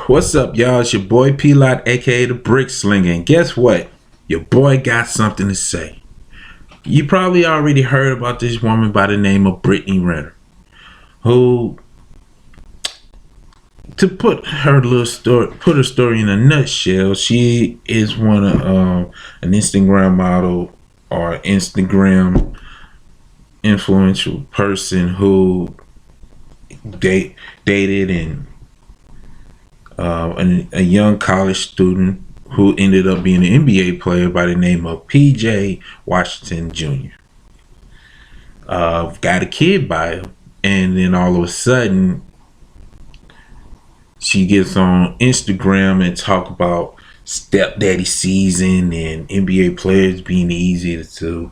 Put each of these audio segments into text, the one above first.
What's up, y'all? It's your boy P-Lot, aka the Brick Slinger. And guess what? Your boy got something to say. You probably already heard about this woman by the name of Brittney Renner, who, to put her story in a nutshell, she is one of an Instagram model or Instagram influential person who dated and a young college student who ended up being an NBA player by the name of PJ Washington Jr. Got a kid by him, and then all of a sudden she gets on Instagram and talk about stepdaddy season and NBA players being easy to,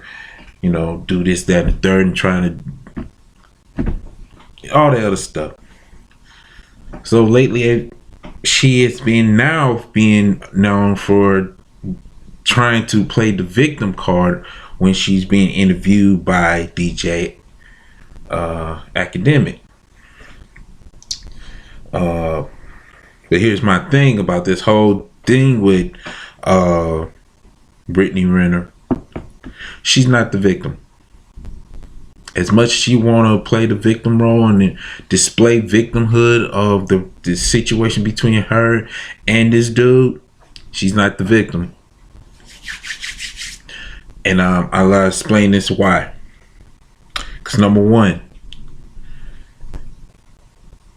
do this, that, and the third, and trying to all the other stuff. So lately, she is being known for trying to play the victim card when she's being interviewed by DJ Academic. But here's my thing about this whole thing with Brittney Renner. She's not the victim. As much as she want to play the victim role and display victimhood of the situation between her and this dude, she's not the victim. And I'll explain this why. Because number one,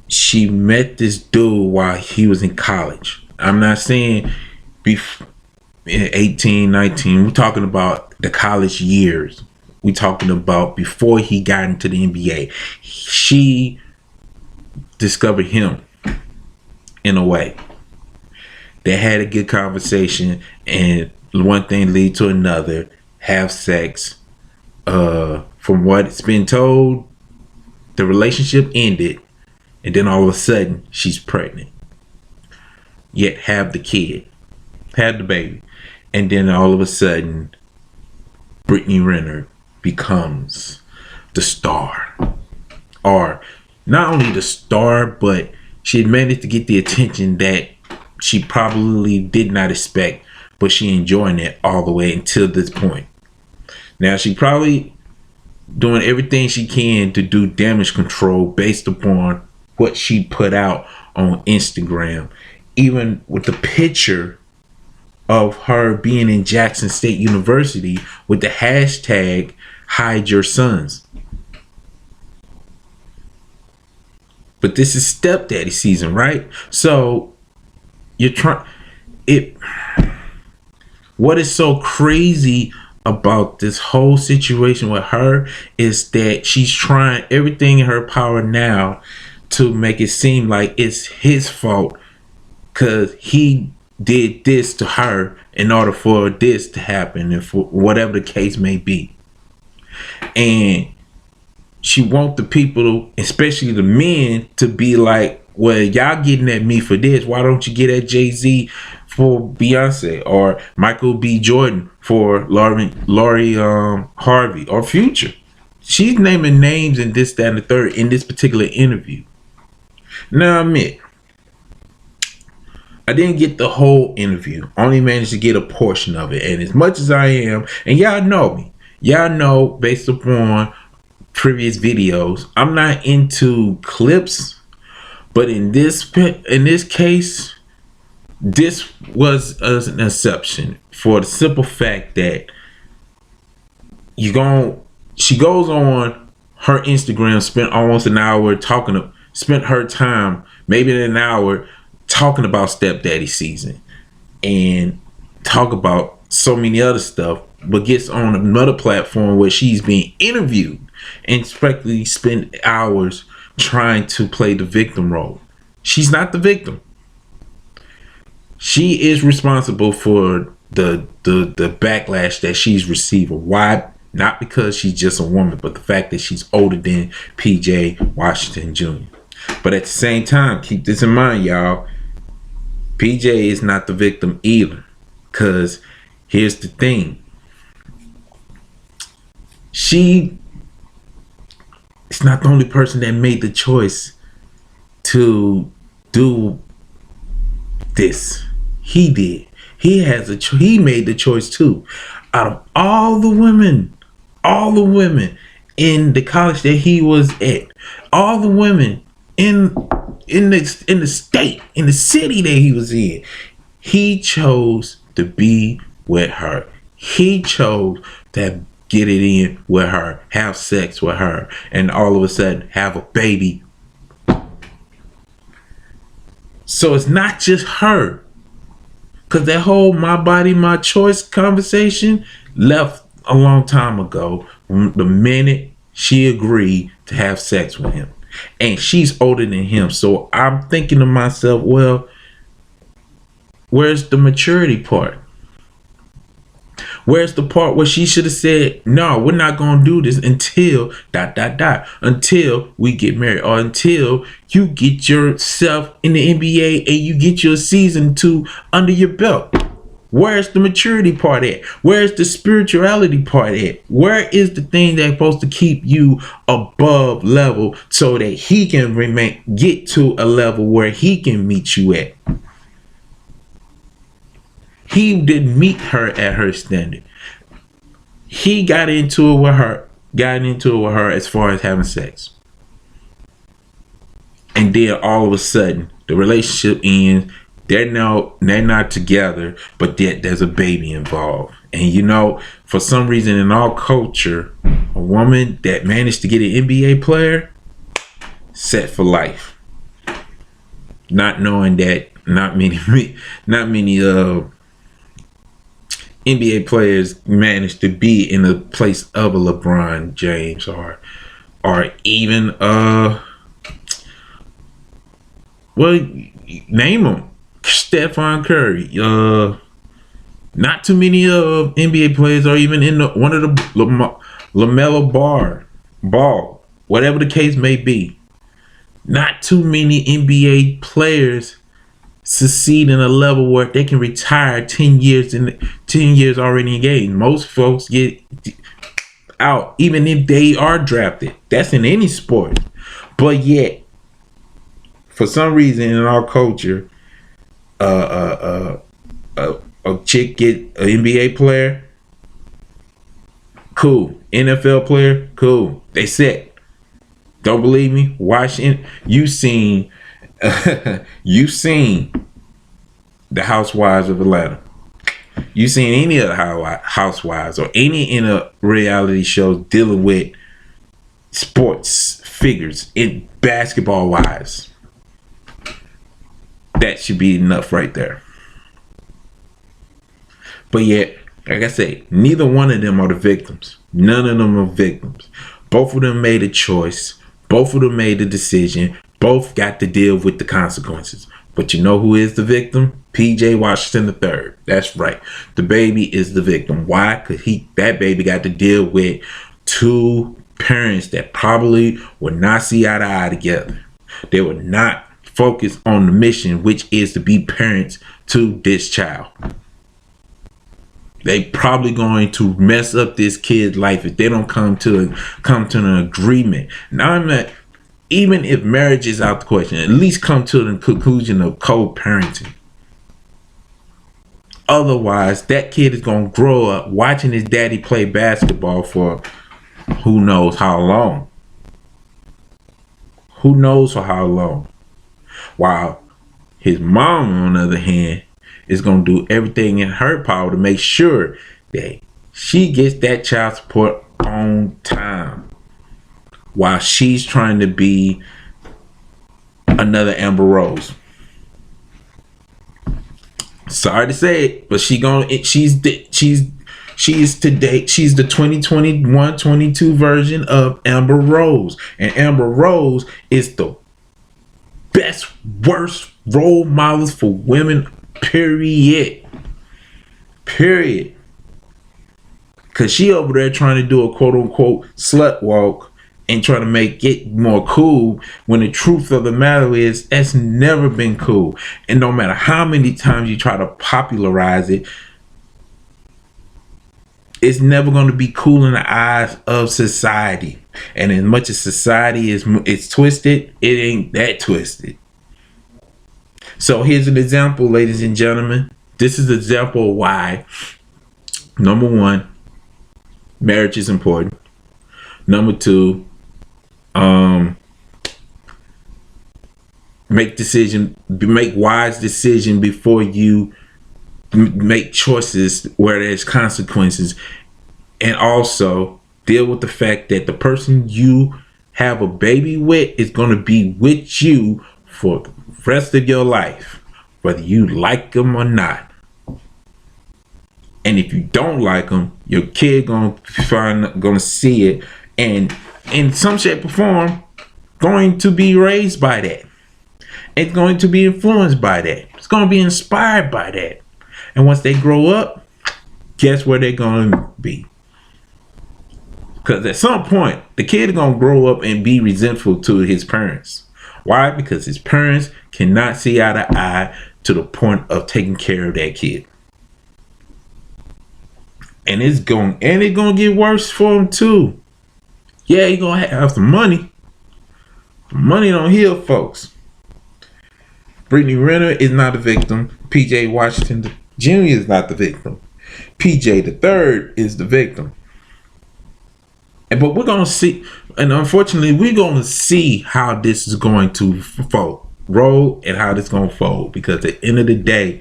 she met this dude while he was in college. I'm not saying 18, 19. We're talking about the college years. We talking about before he got into the NBA. She discovered him in a way. They had a good conversation, and one thing lead to another. Have sex. From what it's been told, the relationship ended, and then all of a sudden she's pregnant. Yet have the kid, have the baby, and then all of a sudden Brittney Renner becomes the star, or not only the star, but she managed to get the attention that she probably did not expect, but she enjoying it all the way until this point. Now she probably doing everything she can to do damage control based upon what she put out on Instagram, even with the picture of her being in Jackson State University with the hashtag hide your sons. But this is stepdaddy season, right? So you're trying it. What is so crazy about this whole situation with her is that she's trying everything in her power now to make it seem like it's his fault because he did this to her in order for this to happen, and for whatever the case may be. And she want the people, especially the men, to be like, well, y'all getting at me for this, why don't you get at Jay-Z for Beyonce, or Michael B. Jordan for Lori Harvey, or Future? She's naming names and this, that, and the third in this particular interview. Now, I admit, I didn't get the whole interview. I only managed to get a portion of it. And as much as I am, and y'all know me, y'all know based upon previous videos, I'm not into clips. But in this case, this was an exception for the simple fact that she goes on her Instagram, spent almost an hour spent her time, maybe an hour, talking about stepdaddy season and talk about so many other stuff, but gets on another platform where she's being interviewed and practically spend hours trying to play the victim role. She's not the victim. She is responsible for the backlash that she's receiving. Why? Not because she's just a woman, but the fact that she's older than PJ Washington Jr. But at the same time, keep this in mind, y'all. PJ is not the victim either. Because here's the thing. She is not the only person that made the choice to do this. He did. He made the choice too. Out of all the women in the college that he was at, all the women in the state, in the city that he was in, he chose to be with her. He chose to get it in with her, have sex with her, and all of a sudden have a baby. So it's not just her. Because that whole my body, my choice conversation left a long time ago. The minute she agreed to have sex with him. And she's older than him. So I'm thinking to myself, well, where's the maturity part? Where's the part where she should have said, no, we're not going to do this until ... until we get married, or until you get yourself in the NBA and you get your season 2 under your belt. Where's the maturity part at? Where's the spirituality part at? Where is the thing that's supposed to keep you above level so that he can get to a level where he can meet you at? He didn't meet her at her standard. He got into it with her as far as having sex. And then all of a sudden, the relationship ends. They're not together, but there's a baby involved. And for some reason in our culture, a woman that managed to get an NBA player, set for life. Not knowing that not many NBA players manage to be in the place of a LeBron James or even name them, Stephon Curry. Not too many NBA players are even in one of the LaMelo Ball, whatever the case may be. Not too many NBA players succeed in a level where they can retire 10 years already engaged. Most folks get out even if they are drafted. That's in any sport. But yet, for some reason in our culture, a chick get an NBA player, cool. NFL player, cool. They set. Don't believe me? Watch it. You seen the Housewives of Atlanta. You seen any of the Housewives or any in a reality show dealing with sports figures in basketball wise? That should be enough right there. But yet, like I say, neither one of them are the victims. None of them are victims. Both of them made a choice. Both of them made a decision. Both got to deal with the consequences. But you know who is the victim? PJ Washington III. That's right. The baby is the victim. Why? Because that baby got to deal with two parents that probably would not see eye to eye together. They would not focus on the mission, which is to be parents to this child. They probably going to mess up this kid's life if they don't come to an agreement. Now I'm not, even if marriage is out the question, at least come to the conclusion of co-parenting. Otherwise, that kid is going to grow up watching his daddy play basketball for who knows how long. Who knows for how long. While his mom, on the other hand, is going to do everything in her power to make sure that she gets that child support on time. While she's trying to be another Amber Rose. Sorry to say it, but she's the 2021-22 version of Amber Rose. And Amber Rose is the best, worst role models for women, period. Because she over there trying to do a quote-unquote slut walk and trying to make it more cool, when the truth of the matter is that's never been cool. And no matter how many times you try to popularize it, it's never going to be cool in the eyes of society. And as much as society is twisted, it ain't that twisted. So here's an example, ladies and gentlemen. This is an example of why, number one, marriage is important. Number two, make wise decision before you make choices where there's consequences. And also deal with the fact that the person you have a baby with is going to be with you for the rest of your life, whether you like them or not. And if you don't like them, your kid gonna see it, and in some shape or form, going to be raised by that. It's going to be influenced by that. It's going to be inspired by that. And once they grow up, guess where they're going to be? Because at some point, the kid is going to grow up and be resentful to his parents. Why? Because his parents cannot see eye to eye to the point of taking care of that kid. And it's going to get worse for him too. Yeah, he's going to have some money. Money don't heal folks. Brittney Renner is not a victim. PJ Washington Jr. is not the victim. PJ the third is the victim. But we're going to see, and unfortunately, we're going to see how this is going to roll and how this is going to fold. Because at the end of the day,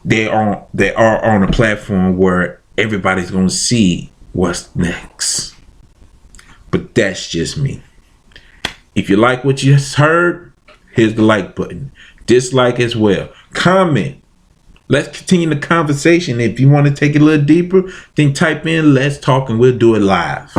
they are on a platform where everybody's going to see what's next. But that's just me. If you like what you just heard, here's the like button. Dislike as well. Comment. Let's continue the conversation. If you want to take it a little deeper, then type in "let's talk" and we'll do it live.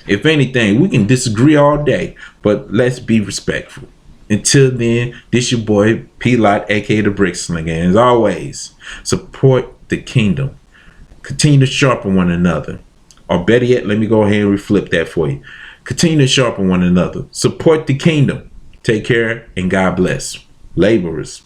If anything, we can disagree all day, but let's be respectful. Until then, this your boy P-Lot, aka the Brick Slinger. And as always, support the kingdom. Continue to sharpen one another. Or better yet, let me go ahead and reflip that for you. Continue to sharpen one another. Support the kingdom. Take care and God bless. Laborers.